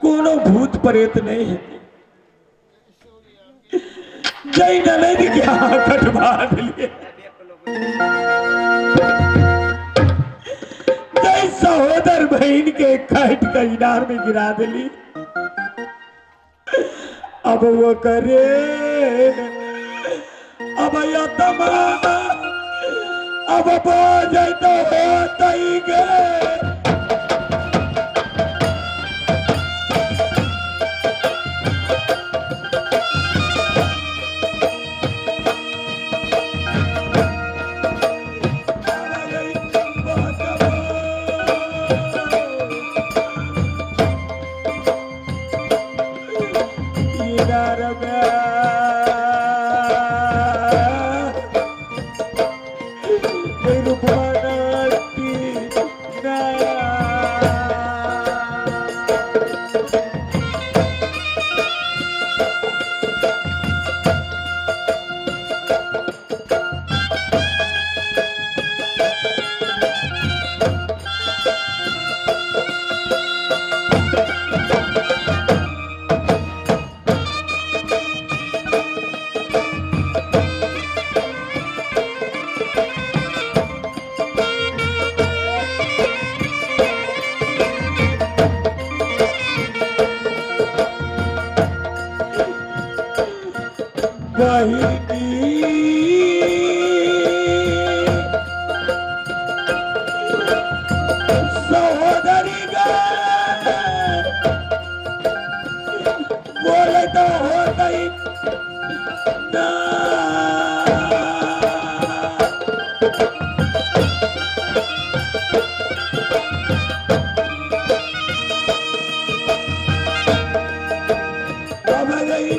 कोनो भूत प्रेत नहीं है। जय ननद क्या कटवा दिए, जय सहोदर बहन के काट कर इनार में गिरा दिली। अब वो करे अब यतमा अब बोझ तो होता ही गए। सहोदरी बोले तो होता ही ना। अब गई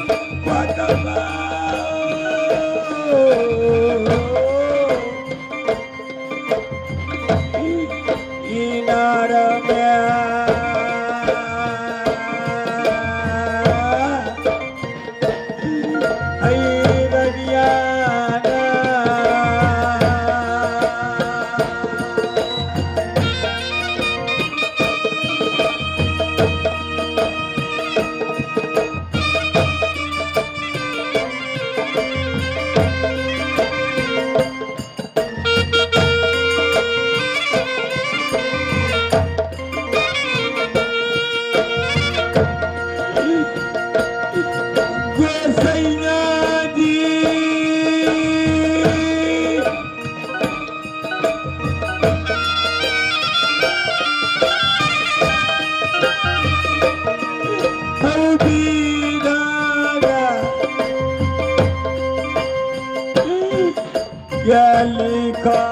क्या लिखा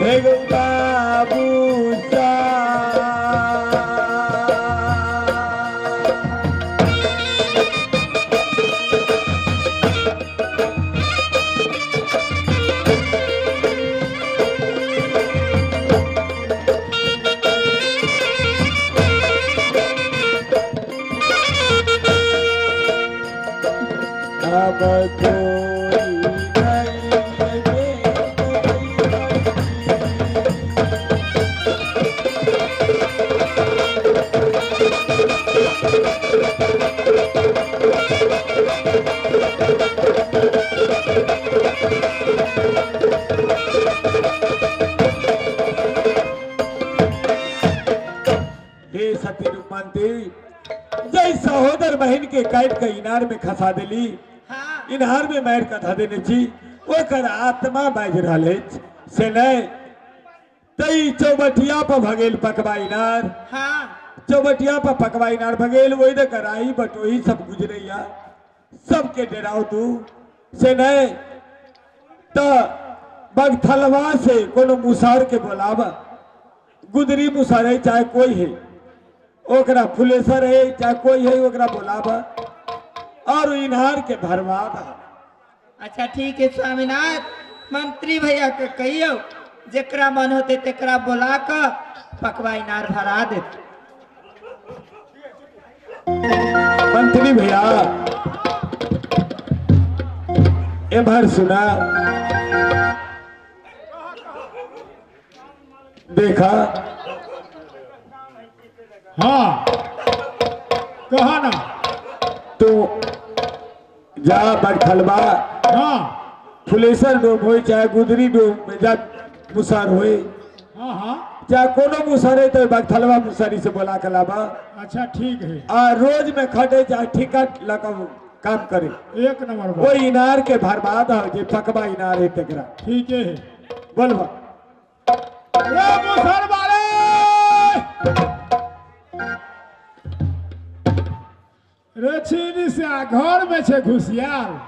है बाबू जय सहोदर बहन के काट के इनार में खसा दिली। हाँ। इनार में मार कथा देने छी ओकर आत्मा बाज रहा से नहीं तई चौबटिया पर भगेल पकवा इनार। हाँ। चौबटिया पर पकवा इनार भगेल वही दे कराई बटोही सब गुजरैया सबके डराओ तू से नहीं तो बगथलवा से कोनो मुसार के बोलावा गुदरी मुसार है चाहे कोई है ओकरा फुलेसर है चाहे कोई है ओकरा बोलावा और इनार के भरवा दा। अच्छा ठीक है स्वामीनाथ मंत्री भैया के कहियो जेकरा मन होते तेकरा बोला कर पकवा इनार भरा दे। मंत्री भैया ए भर सुना देखा हाँ कहा ना तो जा बरखलबा हाँ फुलेसर डोम हो चाहे गुदरी डोम में जा मुसार होए हाँ हाँ चाहे कोनो मुसार है तो बरखलबा मुसारी से बोला कलाबा अच्छा ठीक है आ रोज में खटे चाहे ठिका लगा काम करे एक नंबर वो इनार के भरबाद हो जे फकबा इनार है तेकरा ठीक है बोलबा रे मुसर वाले रे छीनी से घर में छे घुसियाल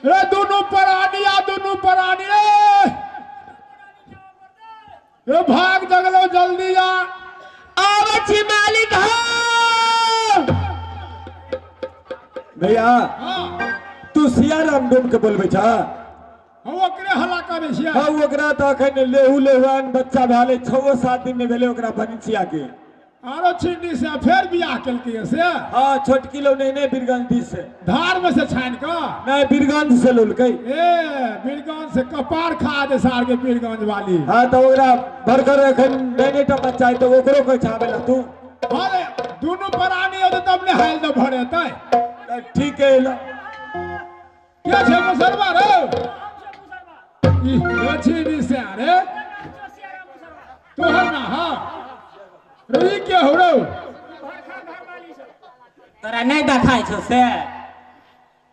रे दोनों परानी रे भाग जगलो जल्दी जा आवे छी मालिक हो भैया हाँ तू सियाराम डोम के बोलबे छा हम ओकरे हल्ला करे छियै हाँ ओकरा तो अखन लेहुआन बच्चा भेले 6-7 दिन में भेले ओकरा भनिसिया के आरो छिन्नी से फिर बियाह केलकै से हाँ छोटकी लो नहीं बीरगंज से धार में से छान के नहीं बीरगंज से लोलकै ए बीरगंज से कपार खा दे सार के बीरगंज वाली हाँ तो ओकरा भरकर अखन नहीं टा बच्चा है तो ओकरो को छाबेला तू अरे दोनों प्राणी हो तब ने हाल तो भरेतै ठीक है ला क्या छे मुसरवा रे ई छिन्नी से रे तो है ना हां रे क्या हो रो तोरा नहीं देखाई छौ से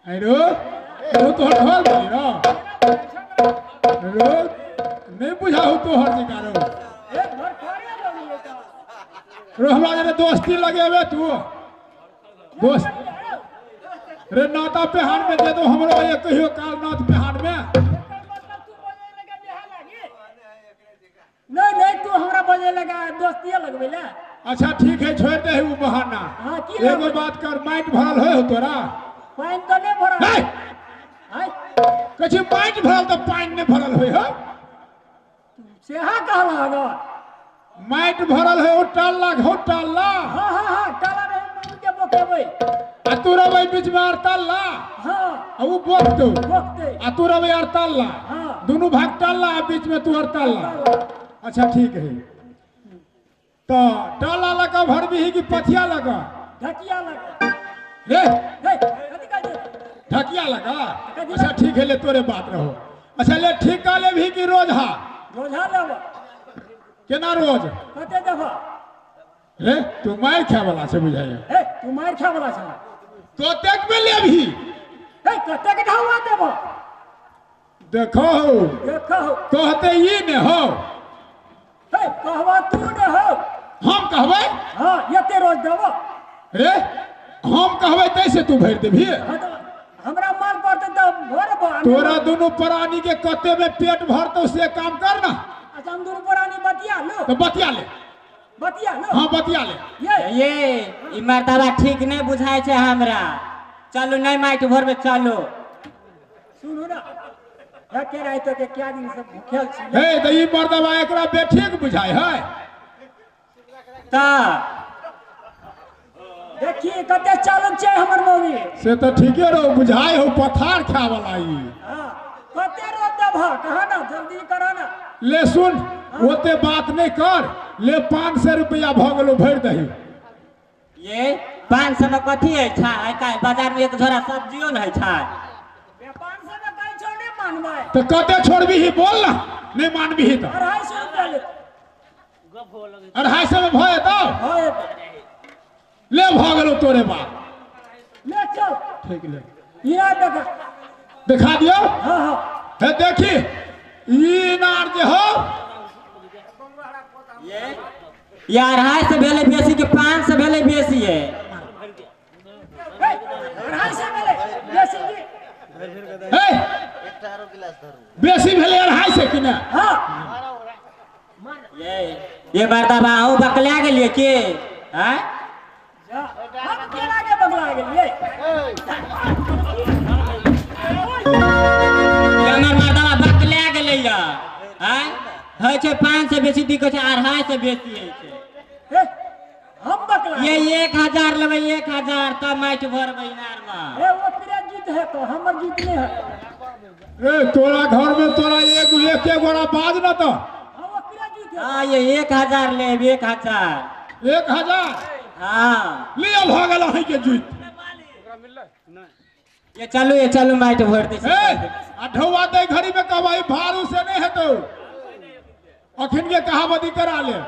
आरो तो घर में रो रो नहीं बुझाऊ तो हर जगह रो हमरा जरे दोस्ती लगेबे तू दोस्त रे नाता पेहान में दे दो हमरो ये कहियो काल नाथ पेहान में नहीं तू हमरा बोले लगा दोस्तिया लगबे ले अच्छा ठीक है छोड़ दे वो बहाना हाँ, की एगो बात कर माइट भरल हो तोरा पानी तो नहीं भरा नहीं हाय कछ माइट भरल तो पानी नहीं भरल हो से हा कहला हगो माइट भरल है टाल्ला हां काला रे मुंह के बोकेबे आ तू रबै बीच में अड़ताल्ला हां आ वो बोक दो बोकते आ तू रबै अड़ताल्ला हाँ। दोनों भाग टाल्ला आ बीच में तू अड़ताल्ला अच्छा ठीक है तो टाला लगा भर भी कि पथिया लगा ढकिया लगा रे हे कथि कहै ढकिया लगा अच्छा ठीक है ले तोरे बात रहो अच्छा ले ठीक का ले भी कि रोज हा रोजा लेब केना रोज कते देब रे तू मार खाए वाला से बुझाइए हे तू मार खा वाला छ तो तेक में ले भी हे कते के ढावा देब देखो देखो कहते ये ने हो हे कहवा तू ने हो हम कहबै हां एते रोज देब रे हम कहबै तैसे तू भर देभी हाँ तो हमरा मन पड़ते तो भर बा तोरा दोनों प्राणी के कते में पेट भरतो से काम कर ना अच्छा हम दोनों पुरानी बतिया लो तो बतिया ले हाँ बतिया ले ये ई मर्दवा ठीक नहीं बुझाई छे हमरा चलो नहीं माइट भर में चलो सुनो ना रखे रही तो के क्या दिन से भूखेल छी हे तो ई मर्दवा एकरा बेठे के बुझाय है ता देखिए कते चालक छे हमर मौगी से तो ठीके रहो बुझाय हो पथार खा वाला ई हां कते रोज देब कहा ना जल्दी करो ना ले सुन ओते बात नहीं कर ले 500 रुपया भ गेलो भर दही ये 500 में कथी है छा आइ काल बाजार में एक झोरा सब्जियो नहीं छा व्यापार से में कहीं छोड़े मानबे तो कते छोड़बी ही बोल ना नहीं मानबी ही तो 250 रुपया ले 250 में भय तो हां ले भ गेलो तोरे बात ले चल ठीक ले ये देखा दिखा दियो हां हां हे देखी ई नार जे हो ये 250 भेले बेसी के 500 भेले बेसी है 250 मिले बेसी की हे बेसी भेले 250 कि ना हां ये मर्दवा आहू बकला गेलिए के हैं हम केना के बगला गेलिए हमर मर्दवा बकला गेलै या हैं है छे 500 बेसी दी के 250 बेसी है छे हे हम बकला ये 1000 लेबै 1000 तब माटि भरबै इनार में। ए ओकरे जीत है तो हमर जीत नहीं है। ए तोरा घर में तोरा एक गोरा बाज न तो हम ओकरे जीत है। हाँ ये 1000 लेब 1000। 1000 हाँ लिया भागल है के जीत। ये चलू माटि भर दै ए आ ढौआ दे घड़ी में कमाई भारू से नहीं हेतौ। अखिन के कहावती करा ले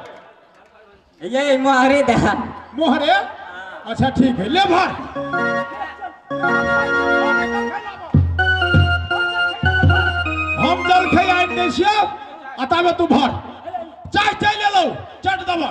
ये मोहरे दे। मोहरे। अच्छा ठीक है ले भर। हम जलखै आनि दै छियौ अतामे तू भर। चाय चाय ले लो चट दबा।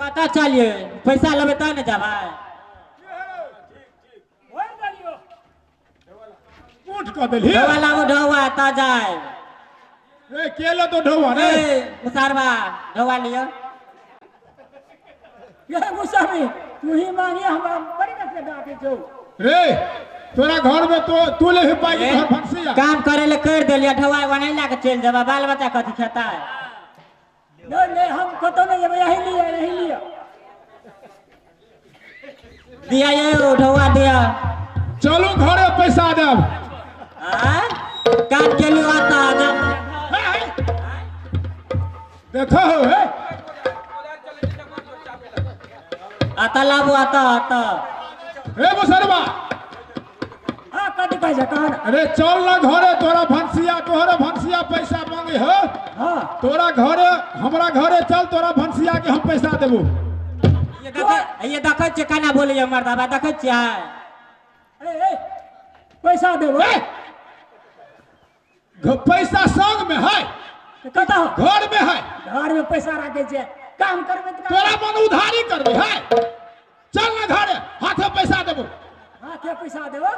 कतऽ चलिए पैसा लेबै तब ने जेबै। होय गेलियो उठ क देली। ढौआ लाबू ढौआ तब जाए। ए केले तो ढौआ रे। मुसारबा ढौआ लियो। ये मुसाफी तू ही मांगी हम बड़ी न से डाके जो रे तोरा घर में तो तू ले पाई घर फंसिया। काम करे ले कर देलिया ढौआ नहीं ला के चल जेबा। बाल बच्चा कथी खाता है। नहीं हम कतो नहीं है यही लिया दिया ये ढौआ दिया। चलू घरे पैसा देब। काट के लियो आता जब देखो हे आता लाबू आता। ए मुसरबा हां कदी कह जा कहां। अरे चल ना घरे तोरा तोहरे भंसिया पैसा मांगे हो। हां तोरा घरे हमरा घरे चल तोरा भंसिया के हम पैसा देबो। ये देखै छियै केना बोलिए मर्दाबा देखै छियै। ए पैसा देबो। पैसा संग में है कता हो घर में है। घर में पैसा रखे छे काम करबे त तोरा मन उधारी करबे है। चल ना घरे हाथे पैसा देबो। हां के पैसा देबो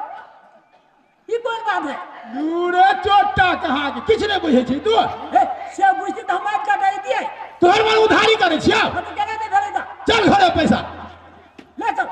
ई कोन बात है। दूरे चोटा कहाँ के किछ नहीं बुझे छी तू। ए से बुझती त हम का दे दिए तोहर मन उधारी करे छिया। हम तो केना दे घरे दा चल घरे पैसा ले चल।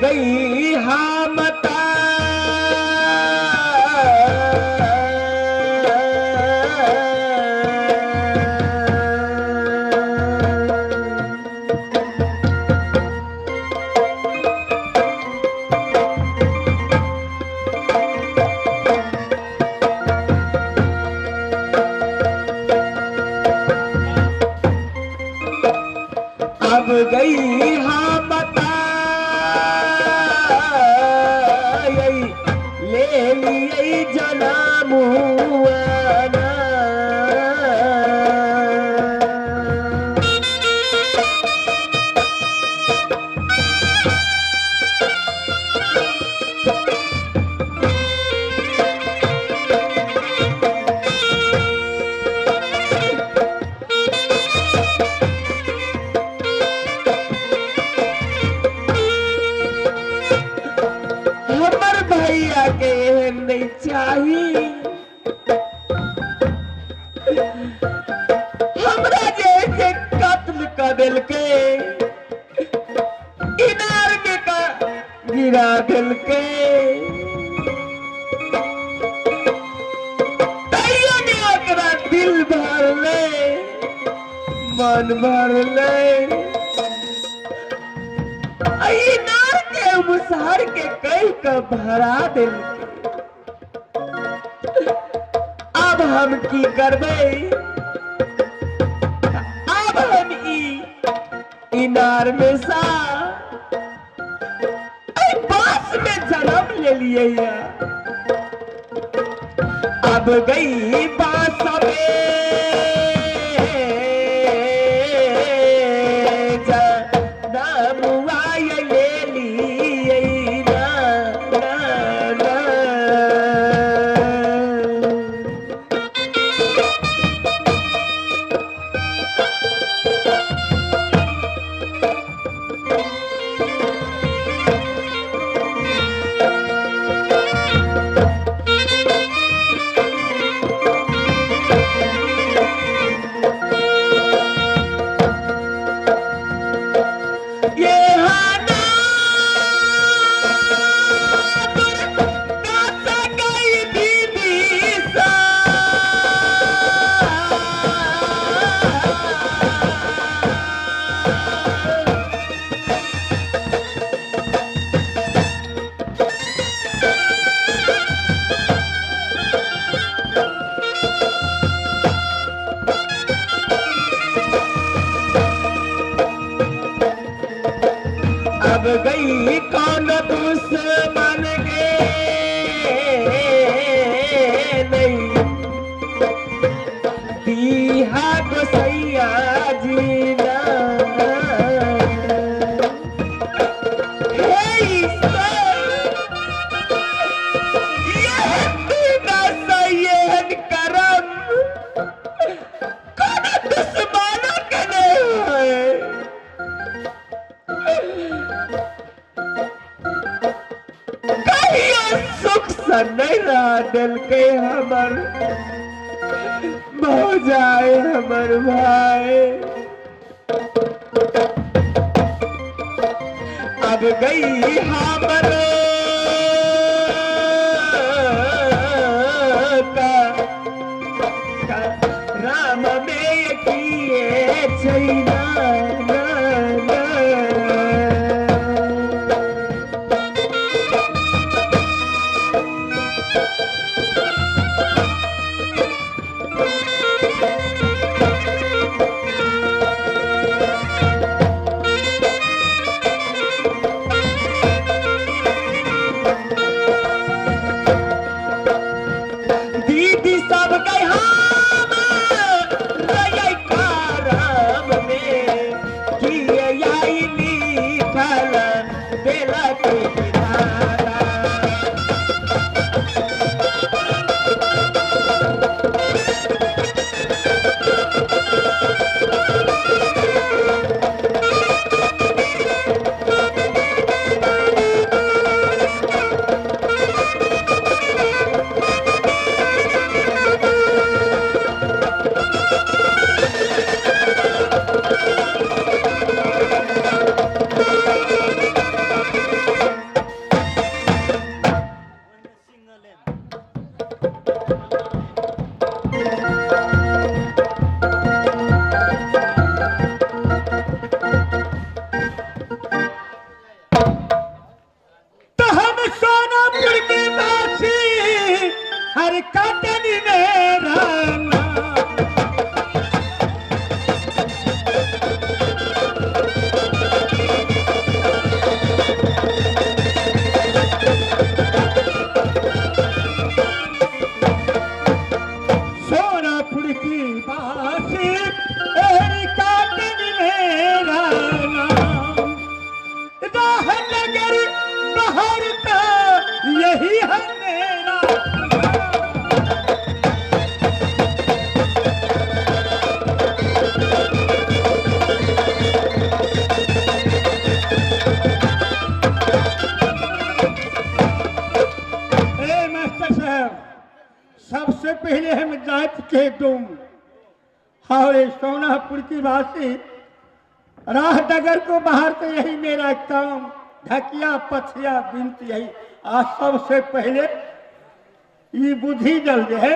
गई हाँ मता अब गई हाँ मता ले लिए जनामुआना हमर भैया के नहीं चाहिए। हमरा जैसे कत्ल कर दिल के इनार में का गिरा दिल के तैयो ने ओकरा दिल भर ले मन भर ले इनार के मुसहर के कई का भरा दिल के। अब हम की करबे अब हम इनार में सा बास में जन्म ले लिए या। अब गई बास में जन्म आए ले लिए ना ना ना। अब गई कौन दुश्मन के नहीं दीहा गोसैया जीना। हे ईश्वर यह दीना सैयद करम कौन दुश्मनों के नहीं है। सुख सा नहीं रहा दिल के हमर भौजाए हमर भाई। अब गई हमर का राम में किए छैना ना ना। दीदी सब गए हम गए करम में किए आई लिखल बेला के विधाता। के तुम हमारे सोनापुर की वासी राह डगर को बाहर तो यही मेरा काम, ढकिया पथिया बिनती यही। आज सबसे पहले ये बुद्धि जल जो है,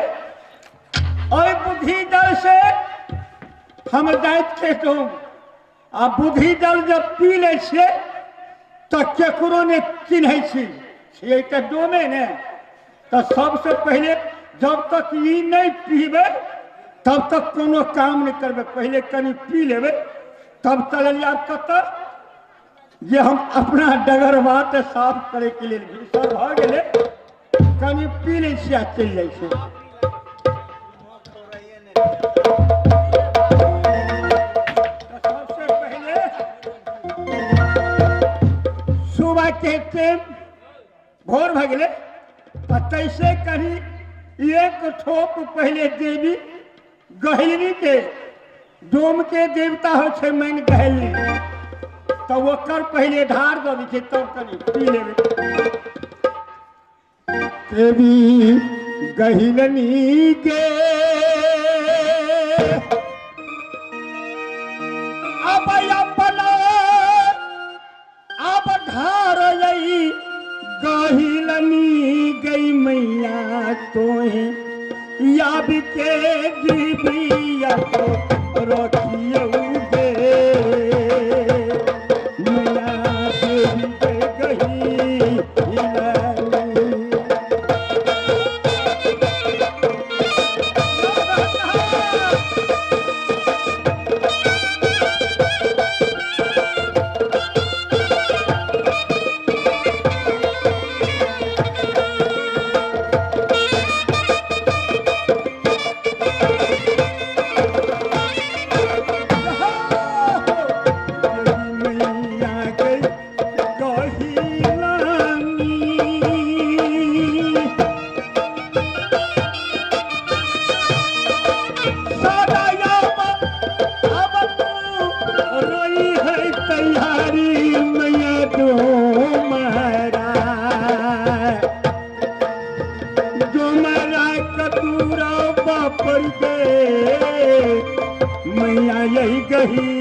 और बुद्धि जल से हम जाइत के तुम आ बुद्धि जल जब पी ले छे तो केकरो ने चिन्ह छे तो डोमे ने। तो सबसे पहले जब तक ये नहीं पीबे तब तक कोनो काम नहीं करबे, पहले कनी पी लेबे तब चल आप कत ये हम अपना डगर बात साफ करे के लिए भीतर भ गेले, कनी पी ले छिया चल जाय छै। सबसे पहले सुबह के टाइम भोर भ गेले तैसे कहीं एक ठोप पहले देवी गहलनी के डोम के देवता हो छे मैन गहलनी, तो ओकर पहले ढार दो छे तब कनी पी लेबे। देवी गहलनी के अब अपना अब ढार यही गहलनी गई मैया तोहे याब के जीविया को रखियोगे मैया देवी के गहलनी। मैया यही गही